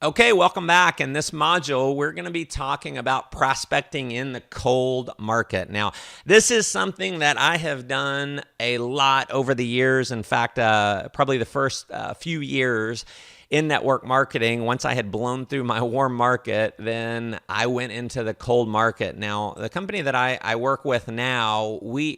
Okay, welcome back. In this module, we're going to be talking about prospecting in the cold market. Now, this is something that I have done a lot over the years. In fact, probably the first few years in network marketing, once I had blown through my warm market, then I went into the cold market. Now, the company that I work with now, we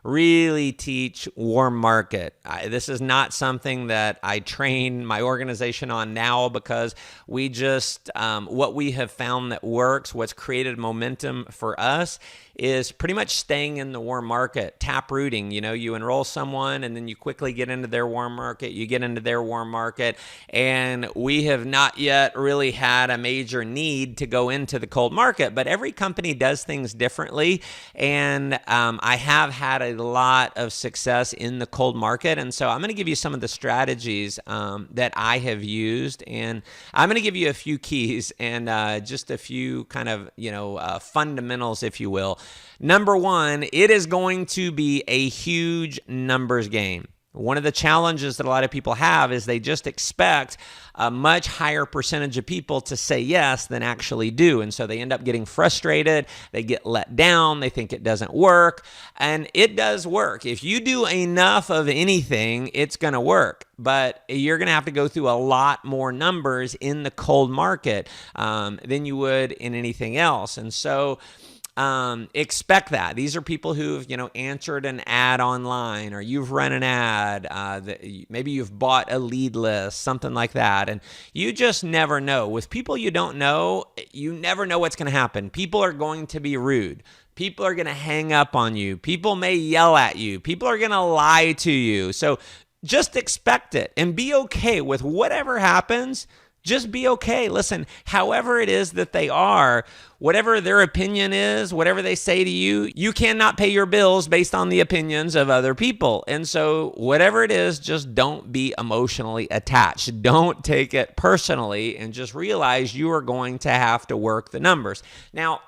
really teach warm market. This is not something that I train my organization on now because we just, what we have found that works, what's created momentum for us is pretty much staying in the warm market, tap rooting. You know, you enroll someone and then you quickly get into their warm market, you get into their warm market, and we have not yet really had a major need to go into the cold market, but every company does things differently, and I have had a lot of success in the cold market, and so I'm going to give you some of the strategies that I have used, and I'm going to give you a few keys and just a few kind of, fundamentals, if you will. Number one, it is going to be a huge numbers game. One of the challenges that a lot of people have is they just expect a much higher percentage of people to say yes than actually do. And so they end up getting frustrated. They get let down. They think it doesn't work. And it does work. If you do enough of anything, it's going to work. But you're going to have to go through a lot more numbers in the cold market than you would in anything else. And so expect that. These are people who've, answered an ad online, or you've run an ad, maybe you've bought a lead list, something like that. And you just never know. With people you don't know, you never know what's going to happen. People are going to be rude. People are going to hang up on you. People may yell at you. People are going to lie to you. So just expect it and be okay with whatever happens. Just be okay. Listen, however it is that they are, whatever their opinion is, whatever they say to you, you cannot pay your bills based on the opinions of other people. And so whatever it is, just don't be emotionally attached. Don't take it personally, and just realize you are going to have to work the numbers. Now,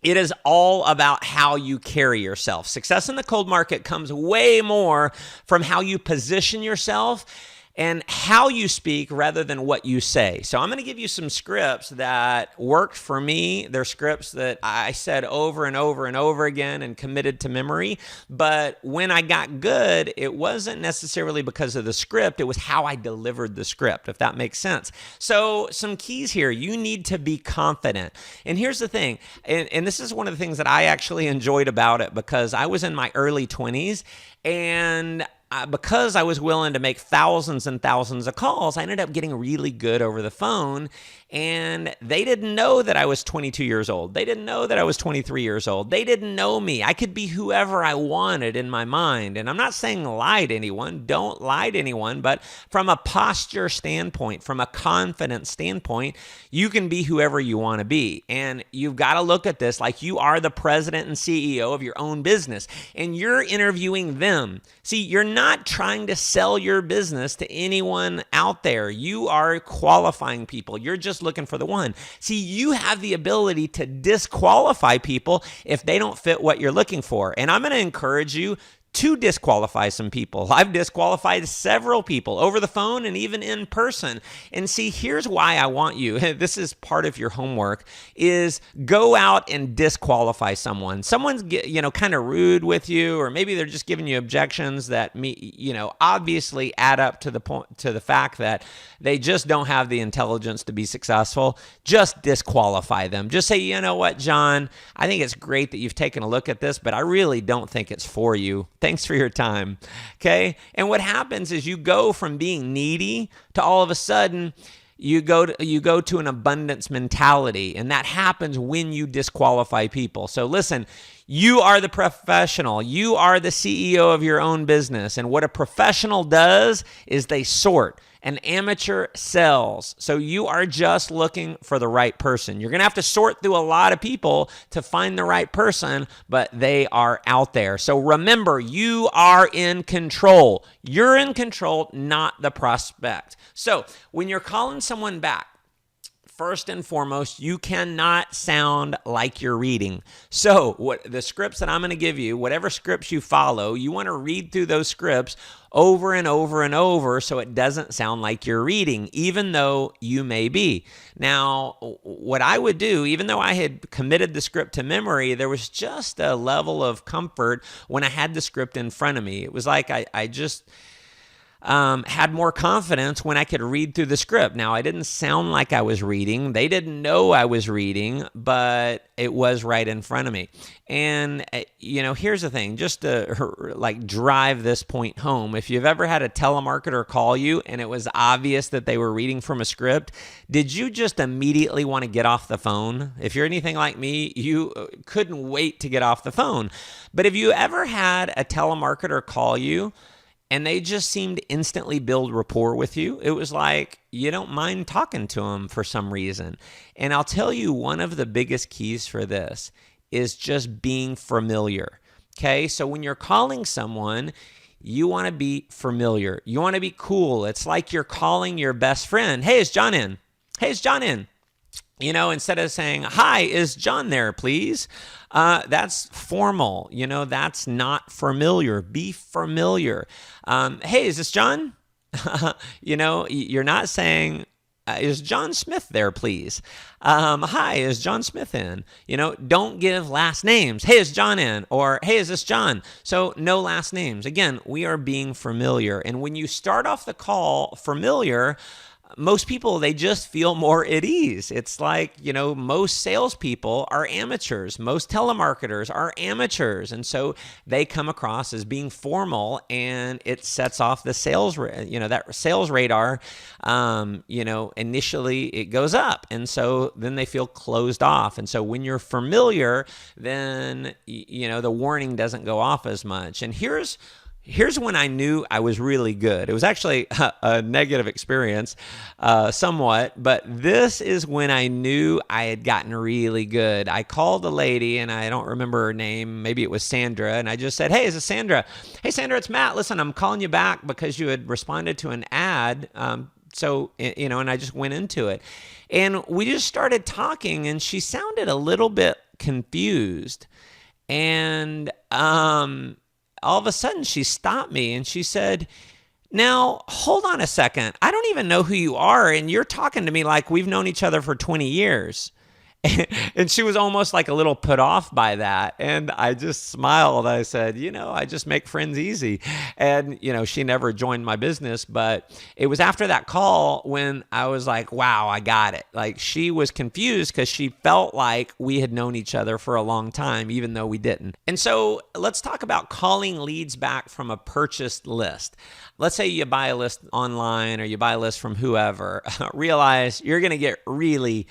it is all about how you carry yourself. Success in the cold market comes way more from how you position yourself and how you speak rather than what you say. So I'm going to give you some scripts that worked for me. They're scripts that I said over and over and over again and committed to memory. But when I got good, it wasn't necessarily because of the script. It was how I delivered the script, if that makes sense. So some keys here. You need to be confident. And here's the thing, and this is one of the things that I actually enjoyed about it, because I was in my early 20s, and because I was willing to make thousands and thousands of calls, I ended up getting really good over the phone. And they didn't know that I was 22 years old. They didn't know that I was 23 years old. They didn't know me. I could be whoever I wanted in my mind. And I'm not saying lie to anyone. Don't lie to anyone. But from a posture standpoint, from a confidence standpoint, you can be whoever you want to be. And you've got to look at this like you are the president and CEO of your own business, and you're interviewing them. See, you're not trying to sell your business to anyone out there. You are qualifying people. You're just looking for the one. See, you have the ability to disqualify people if they don't fit what you're looking for. And I'm going to encourage you to disqualify some people. I've disqualified several people over the phone and even in person. And see, here's why I want you, this is part of your homework, is go out and disqualify someone. Someone's kind of rude with you, or maybe they're just giving you objections that obviously add up to the fact that they just don't have the intelligence to be successful. Just disqualify them. Just say, you know what, John, I think it's great that you've taken a look at this, but I really don't think it's for you. Thanks for your time. Okay. And what happens is you go from being needy to all of a sudden you go to an abundance mentality. And that happens when you disqualify people. So listen, you are the professional. You are the CEO of your own business. And what a professional does is they sort. An amateur sells. So you are just looking for the right person. You're going to have to sort through a lot of people to find the right person, but they are out there. So remember, you are in control. You're in control, not the prospect. So when you're calling someone back, first and foremost, you cannot sound like you're reading. So what the scripts that I'm going to give you, whatever scripts you follow, you want to read through those scripts over and over and over so it doesn't sound like you're reading, even though you may be. Now, what I would do, even though I had committed the script to memory, there was just a level of comfort when I had the script in front of me. It was like I just had more confidence when I could read through the script. Now, I didn't sound like I was reading. They didn't know I was reading, but it was right in front of me. And, here's the thing, just to drive this point home. If you've ever had a telemarketer call you and it was obvious that they were reading from a script, did you just immediately want to get off the phone? If you're anything like me, you couldn't wait to get off the phone. But have you ever had a telemarketer call you and they just seemed to instantly build rapport with you? It was like you don't mind talking to them for some reason. And I'll tell you, one of the biggest keys for this is just being familiar. Okay, so when you're calling someone, you want to be familiar. You want to be cool. It's like you're calling your best friend. Hey, is John in? Hey, is John in? Instead of saying, hi, is John there, please? That's formal. That's not familiar. Be familiar. Hey, is this John? You're not saying, is John Smith there, please? Hi, is John Smith in? Don't give last names. Hey, is John in? Or, hey, is this John? So no last names. Again, we are being familiar. And when you start off the call familiar, most people, they just feel more at ease. It's like, most salespeople are amateurs. Most telemarketers are amateurs. And so they come across as being formal, and it sets off the sales, that sales radar, initially it goes up. And so then they feel closed off. And so when you're familiar, then, the warning doesn't go off as much. And here's when I knew I was really good. It was actually a negative experience, somewhat, but this is when I knew I had gotten really good. I called a lady, and I don't remember her name. Maybe it was Sandra, and I just said, hey, is this Sandra? Hey, Sandra, it's Matt. Listen, I'm calling you back because you had responded to an ad. And I just went into it. And we just started talking, and she sounded a little bit confused. And all of a sudden, she stopped me and she said, now, hold on a second. I don't even know who you are, and you're talking to me like we've known each other for 20 years. And she was almost like a little put off by that. And I just smiled. I said, I just make friends easy. And, she never joined my business. But it was after that call when I was like, wow, I got it. Like, she was confused because she felt like we had known each other for a long time, even though we didn't. And so let's talk about calling leads back from a purchased list. Let's say you buy a list online or you buy a list from whoever. Realize you're going to get really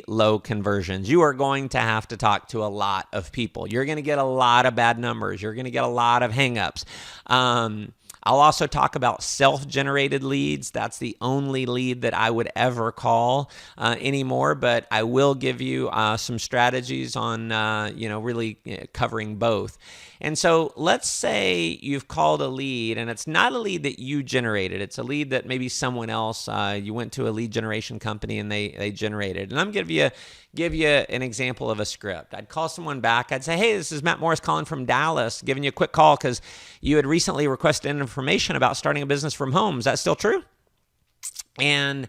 low conversions. You are going to have to talk to a lot of people. You're going to get a lot of bad numbers. You're going to get a lot of hangups. I'll also talk about self-generated leads. That's the only lead that I would ever call anymore, but I will give you some strategies on, really covering both. And so let's say you've called a lead, and it's not a lead that you generated. It's a lead that maybe someone else, you went to a lead generation company and they generated. And I'm going to give you an example of a script. I'd call someone back. I'd say, hey, this is Matt Morris calling from Dallas, giving you a quick call because you had recently requested information about starting a business from home. Is that still true? And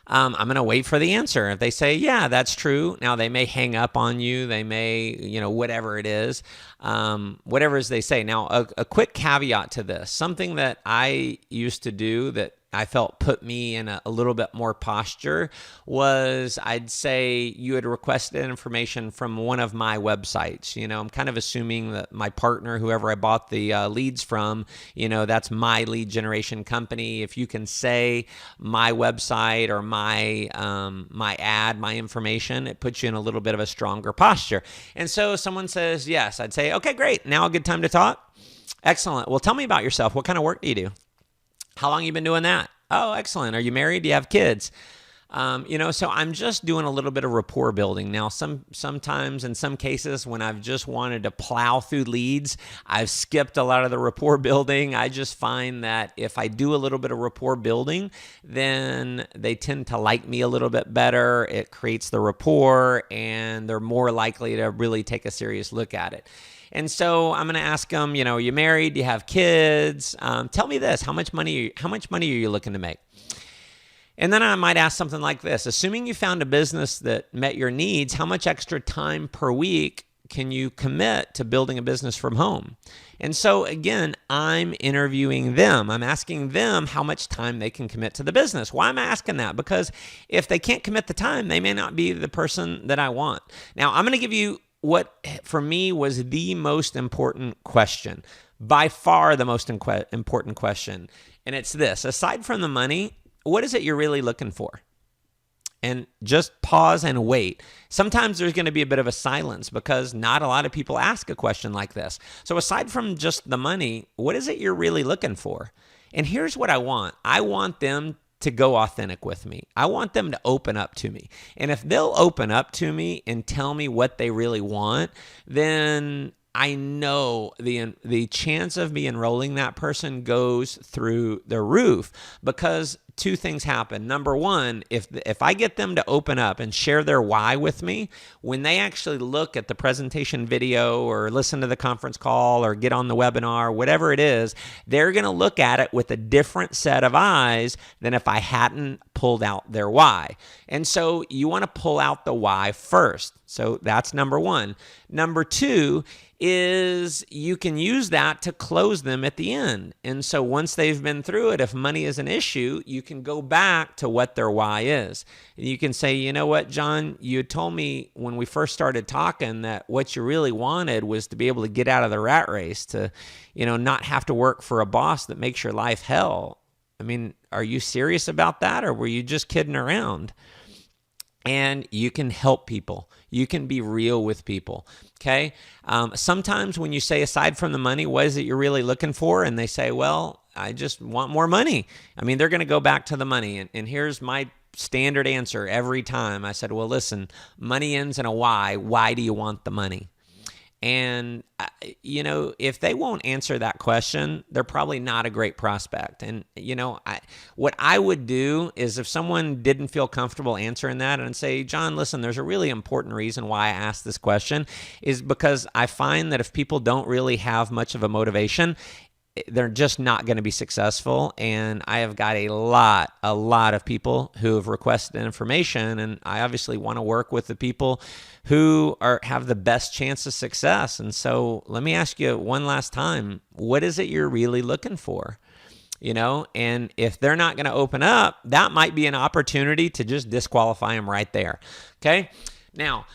I'm going to wait for the answer. If they say, yeah, that's true. Now, they may hang up on you. They may, whatever it is, whatever it is they say. Now, a quick caveat to this, something that I used to do that I felt put me in a little bit more posture was I'd say you had requested information from one of my websites. I'm kind of assuming that my partner, whoever I bought the leads from, that's my lead generation company. If you can say my website or my ad, my information, it puts you in a little bit of a stronger posture. And so someone says yes, I'd say, okay, great. Now a good time to talk? Excellent. Well, tell me about yourself. What kind of work do you do? How long have you been doing that? Oh, excellent. Are you married? Do you have kids? So I'm just doing a little bit of rapport building. Now, sometimes in some cases when I've just wanted to plow through leads, I've skipped a lot of the rapport building. I just find that if I do a little bit of rapport building, then they tend to like me a little bit better. It creates the rapport, and they're more likely to really take a serious look at it. And so I'm going to ask them, are you married? Do you have kids? Tell me this: how much money are you looking to make? And then I might ask something like this: assuming you found a business that met your needs, how much extra time per week can you commit to building a business from home? And so again, I'm interviewing them. I'm asking them how much time they can commit to the business. Why am I asking that? Because if they can't commit the time, they may not be the person that I want. Now, I'm going to give you what for me was the most important question, by far the most important question. And it's this: aside from the money, what is it you're really looking for? And just pause and wait. Sometimes there's going to be a bit of a silence because not a lot of people ask a question like this. So aside from just the money, what is it you're really looking for? And here's what I want. I want them to go authentic with me. I want them to open up to me. And if they'll open up to me and tell me what they really want, then I know the chance of me enrolling that person goes through the roof, because two things happen. Number one, if I get them to open up and share their why with me, when they actually look at the presentation video or listen to the conference call or get on the webinar, whatever it is, they're going to look at it with a different set of eyes than if I hadn't pulled out their why. And so you want to pull out the why first. So that's number one. Number two is you can use that to close them at the end. And so once they've been through it, if money is an issue, you can go back to what their why is. And you can say, you know what, John, you told me when we first started talking that what you really wanted was to be able to get out of the rat race, to, not have to work for a boss that makes your life hell. I mean, are you serious about that, or were you just kidding around? And you can help people. You can be real with people, okay? Sometimes when you say, aside from the money, what is it you're really looking for? And they say, well, I just want more money. I mean, they're going to go back to the money. And here's my standard answer every time. I said, well, listen, money ends in a why. Why do you want the money? And, if they won't answer that question, they're probably not a great prospect. And, what I would do is, if someone didn't feel comfortable answering that, and say, John, listen, there's a really important reason why I asked this question, is because I find that if people don't really have much of a motivation, they're just not going to be successful. And I have got a lot of people who have requested information, and I obviously want to work with the people who have the best chance of success. And so let me ask you one last time, what is it you're really looking for? And if they're not going to open up, that might be an opportunity to just disqualify them right there. Okay. Now,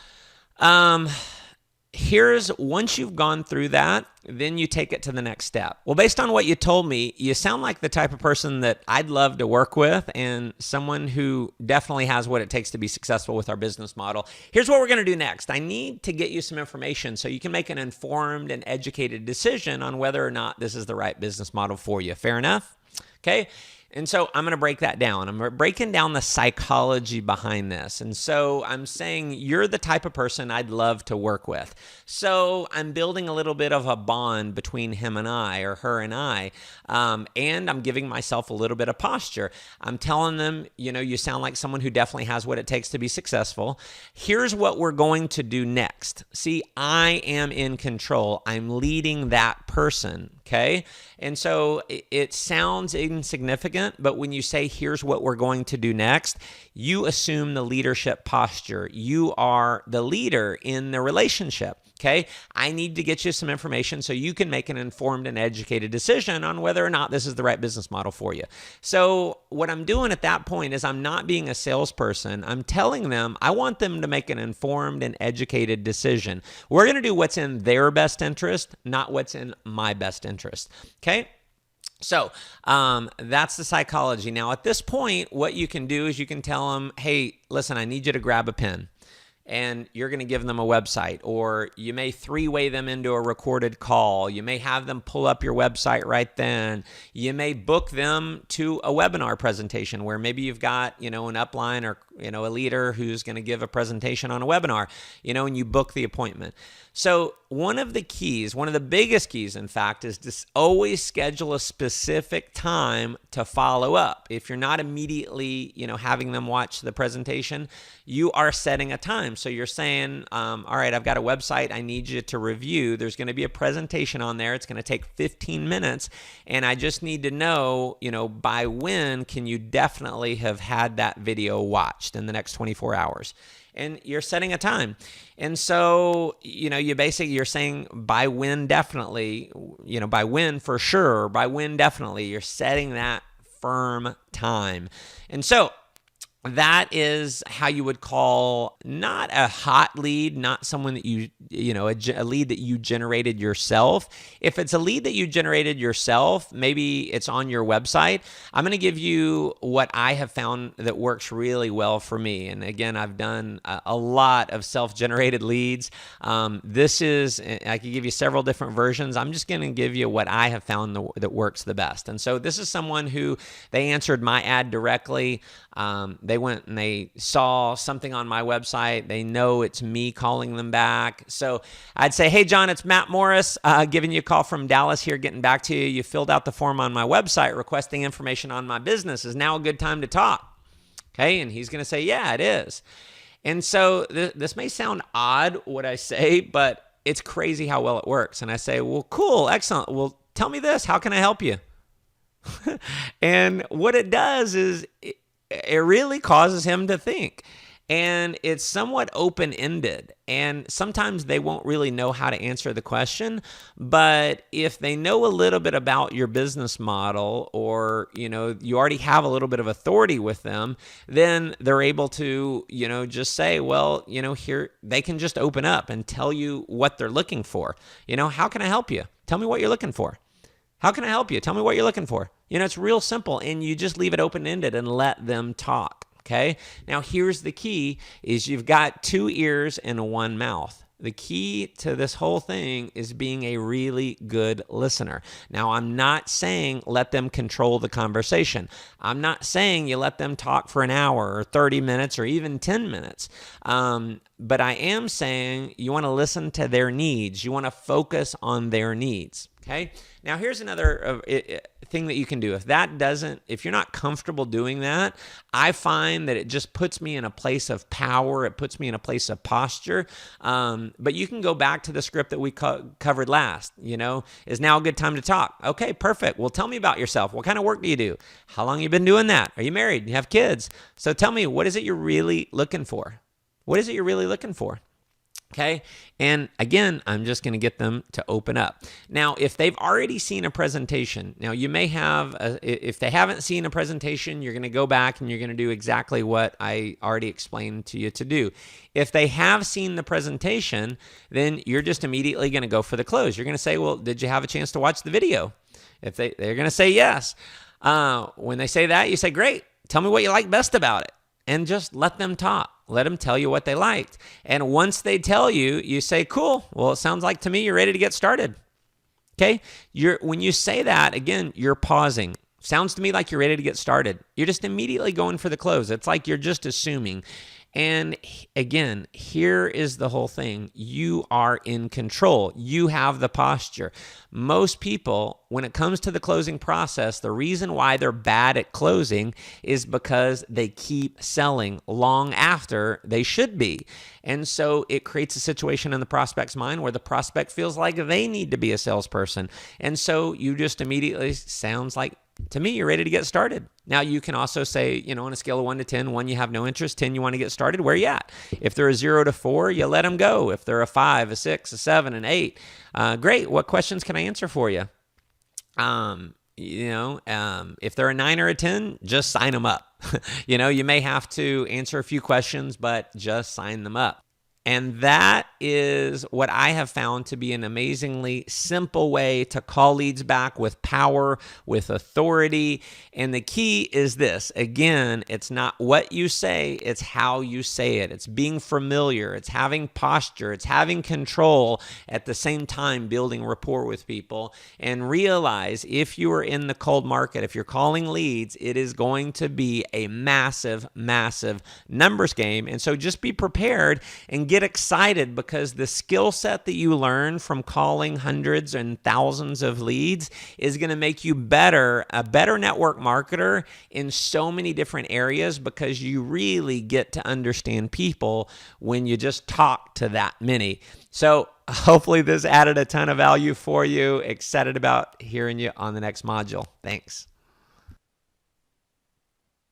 once you've gone through that, then you take it to the next step. Well, based on what you told me, you sound like the type of person that I'd love to work with, and someone who definitely has what it takes to be successful with our business model. Here's what we're going to do next. I need to get you some information so you can make an informed and educated decision on whether or not this is the right business model for you. Fair enough? Okay. And so I'm going to break that down. I'm breaking down the psychology behind this. And so I'm saying you're the type of person I'd love to work with. So I'm building a little bit of a bond between him and I, or her and I. And I'm giving myself a little bit of posture. I'm telling them, you sound like someone who definitely has what it takes to be successful. Here's what we're going to do next. See, I am in control. I'm leading that person. Okay. And so it sounds insignificant, but when you say, here's what we're going to do next, you assume the leadership posture. You are the leader in the relationship. Okay. I need to get you some information so you can make an informed and educated decision on whether or not this is the right business model for you. So what I'm doing at that point is I'm not being a salesperson. I'm telling them I want them to make an informed and educated decision. We're going to do what's in their best interest, not what's in my best interest. Okay. So that's the psychology. Now, at this point, what you can do is you can tell them, hey, listen, I need you to grab a pen. and you're going to give them a website, or you may three-way them into a recorded call. You may have them pull up your website right then. You may book them to a webinar presentation where maybe you've got, an upline or, a leader who's going to give a presentation on a webinar, and you book the appointment. So one of the keys, one of the biggest keys, in fact, is to always schedule a specific time to follow up. If you're not immediately, having them watch the presentation, you are setting a time. So you're saying, all right, I've got a website I need you to review. There's going to be a presentation on there. It's going to take 15 minutes. And I just need to know, by when can you definitely have had that video watched in the next 24 hours? And you're setting a time. And so, you're saying by when definitely, by when for sure, by when definitely, you're setting that firm time. And so that is how you would call not a hot lead, not someone that a lead that you generated yourself. If it's a lead that you generated yourself, maybe it's on your website. I'm going to give you what I have found that works really well for me. And again, I've done a lot of self-generated leads. I could give you several different versions. I'm just going to give you what I have found that works the best. And so this is someone who they answered my ad directly. They went and they saw something on my website. They know it's me calling them back. So I'd say, hey, John, it's Matt Morris giving you a call from Dallas here, getting back to you. You filled out the form on my website requesting information on my business. Is now a good time to talk? Okay, and he's going to say, yeah, it is. And so this may sound odd, what I say, but it's crazy how well it works. And I say, well, cool, excellent. Well, tell me this. How can I help you? And what it does is it really causes him to think. And it's somewhat open-ended. And sometimes they won't really know how to answer the question. But if they know a little bit about your business model, or, you already have a little bit of authority with them, then they're able to, just say, well, here, they can just open up and tell you what they're looking for. How can I help you? Tell me what you're looking for. How can I help you? Tell me what you're looking for. It's real simple, and you just leave it open-ended and let them talk, okay? Now, here's the key, is you've got two ears and one mouth. The key to this whole thing is being a really good listener. Now, I'm not saying let them control the conversation. I'm not saying you let them talk for an hour or 30 minutes or even 10 minutes. But I am saying you want to listen to their needs. You want to focus on their needs. Okay. Now, here's another thing that you can do. If you're not comfortable doing that, I find that it just puts me in a place of power. It puts me in a place of posture. But you can go back to the script that we covered last. Is now a good time to talk? Okay, perfect. Well, tell me about yourself. What kind of work do you do? How long have you been doing that? Are you married? Do you have kids? So tell me, what is it you're really looking for? What is it you're really looking for? Okay. And again, I'm just going to get them to open up. Now, if they've already seen a presentation, now you may have, if they haven't seen a presentation, you're going to go back and you're going to do exactly what I already explained to you to do. If they have seen the presentation, then you're just immediately going to go for the close. You're going to say, well, did you have a chance to watch the video? If they're going to say yes. When they say that, you say, great. Tell me what you like best about it. And just let them talk. Let them tell you what they liked. And once they tell you, you say, cool. Well, it sounds like to me you're ready to get started. Okay? When you say that, again, you're pausing. Sounds to me like you're ready to get started. You're just immediately going for the close. It's like you're just assuming. And again, here is the whole thing. You are in control. You have the posture. Most people, when it comes to the closing process, the reason why they're bad at closing is because they keep selling long after they should be. And so it creates a situation in the prospect's mind where the prospect feels like they need to be a salesperson. And so you just immediately sounds like, to me, you're ready to get started. Now, you can also say, on a scale of 1 to 10, 1, you have no interest, 10, you want to get started. Where are you at? If they're a 0 to 4, you let them go. If they're a 5, a 6, a 7, an 8, great. What questions can I answer for you? If they're a 9 or a 10, just sign them up. You may have to answer a few questions, but just sign them up. And that is what I have found to be an amazingly simple way to call leads back with power, with authority. And the key is this. Again, it's not what you say, it's how you say it. It's being familiar, it's having posture, it's having control, at the same time building rapport with people. And realize if you are in the cold market, if you're calling leads, it is going to be a massive, massive numbers game. And so just be prepared and get excited, because the skill set that you learn from calling hundreds and thousands of leads is going to make you a better network marketer in so many different areas, because you really get to understand people when you just talk to that many. So hopefully this added a ton of value for you. Excited about hearing you on the next module. Thanks.